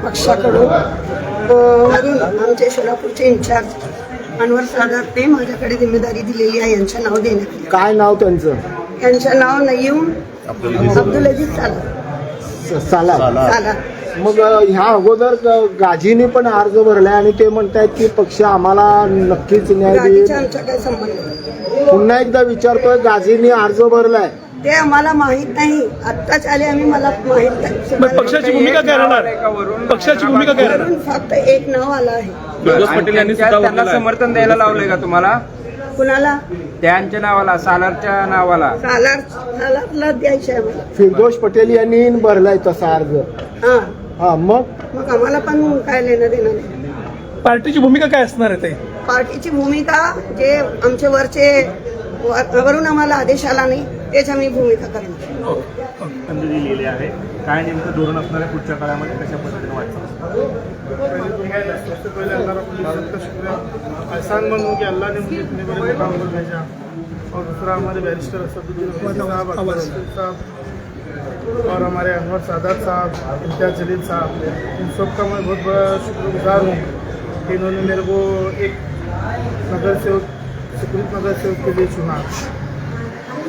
पक्षाकडून वरून आमचे सोलापूरचे इन्चार्ज अनवर सादातने माझ्याकडे जिम्मेदारी दिलेली आहे. यांचं नाव देण्यात आलं. काय नाव त्यांचं? यांचं नाव नयीम अब्दुल अजीज साला. साला. मग ह्या अगोदर गाजीने पण अर्ज भरलाय आणि ते म्हणतायत की पक्ष आम्हाला नक्कीच न्याय देईल. गाजीचा आमचा काय संबंध नाही. पुन्हा एकदा विचारतोय, गाजीने अर्ज भरलाय ते आम्हाला माहित नाही. आत्ताच आले आम्ही, मला माहित नाही. पक्षाची भूमिका काय राहणार? पक्षाची भूमिका काय राहणार? वरून फक्त एक नाव आलं आहे. फिरोज पटेल यांनी सुद्धा त्यांना समर्थन द्यायला लावलंय का तुम्हाला? कुणाला? त्यांच्या नावाला, सालारच्या नावाला. सालारला द्यायचं आहे आम्हाला. फिरोज पटेल यांनी भरलाय तसा अर्ज. हा मग आम्हाला पण काय लेणं देणं नाही. पार्टीची भूमिका काय असणार आहे ते? पार्टीची भूमिका जे आमचे वरून आम्हाला आदेश आला नाही तेच आम्ही भूमिका करणार. संधी दिलेली आहे. काय नेमकं धोरण असणार आहे पुढच्या काळामध्ये, कशा पद्धतीने सबसे पहले अल्लाह रब्बुल इज्जत का शुक्र है, एहसान मंद हूँ कि अल्लाह ने मुझे इतने बड़े मुकाम पर भेजा। और दूसरा हमारे बैरिस्टर असदुद्दीन अवैसी साहब, अकबर साहब और हमारे अनवर सादात साहब, इम्तियाज जलील साहब, इन सबका मैं बहुत बड़ा शुक्रगुजार हूँ कि इन्होंने मेरे को एक नगर सेवक, सुकृत नगर सेवक के लिए चुना।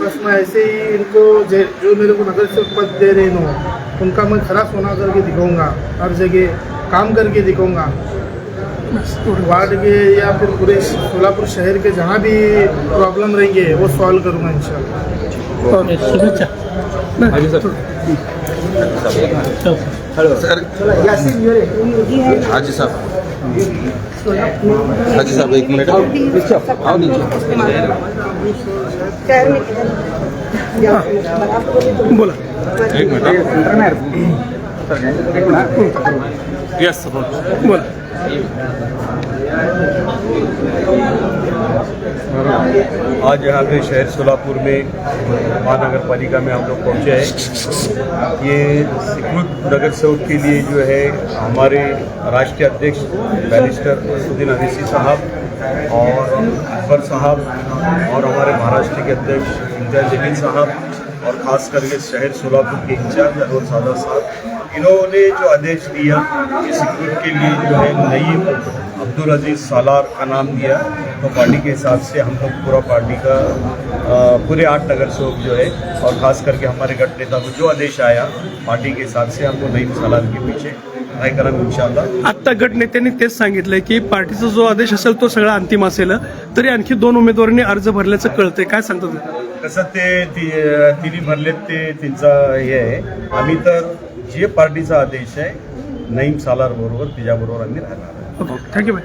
बस मैं ऐसे ही इनको जो मेरे को नगर सेवक पद दे रहे हैं उनका मैं खरा सोना करके दिखाऊंगा, हर जगह काम करके दिखाऊंगा। वार्ड के या फिर पूरे सोलापुर शहर के जहाँ भी प्रॉब्लम रहेंगे वो सॉल्व करूँगा इंशाल्लाह। सर हाजी साहब, हाजी साहब एक मिनट आओ बोला. एक मिनट यस बोला. आज यहाँ पे शहर सोलापुर में महानगर पालिका में हम लोग पहुँचे हैं। ये स्वीकृत नगर सेवक के लिए जो है हमारे राष्ट्रीय अध्यक्ष बैरिस्टर असदुद्दीन अवैसी साहब और अकबर साहब और हमारे महाराष्ट्र के अध्यक्ष इम्तियाज जलील साहब और ख़ास करके शहर सोलापुर के इंचार्ज अनवर सादात साहब, इन्होंने जो आदेश दिया कि स्वीकृत के लिए जो है नयीम अब्दुल अजीज सालार का नाम दिया, तो पार्टी के हिसाब से हम लोग पूरा पार्टी का पूरे 8 नगर सेवक जो है और ख़ास करके हमारे गट नेता को जो आदेश आया पार्टी के हिसाब से हमको नयीम सालार के पीछे ट्राय करा इंशाल्लाह। आत्ता गट नेत्यांनी तेच सांगितलंय की पार्टीचा जो आदेश असेल तो सगळा अंतिम असेल, तरी आणखी 2 उमेदवारांनी अर्ज भरल्याचं कळतंय. काय सांगता तुम्ही? कसं ते तिन्ही भरलेत ते त्यांचा हे आहे. आम्ही तर जे पार्टीचा आदेश आहे नयीम सालार बरोबर तिच्याबरोबर आम्ही राहणार. Okay, thank you bye.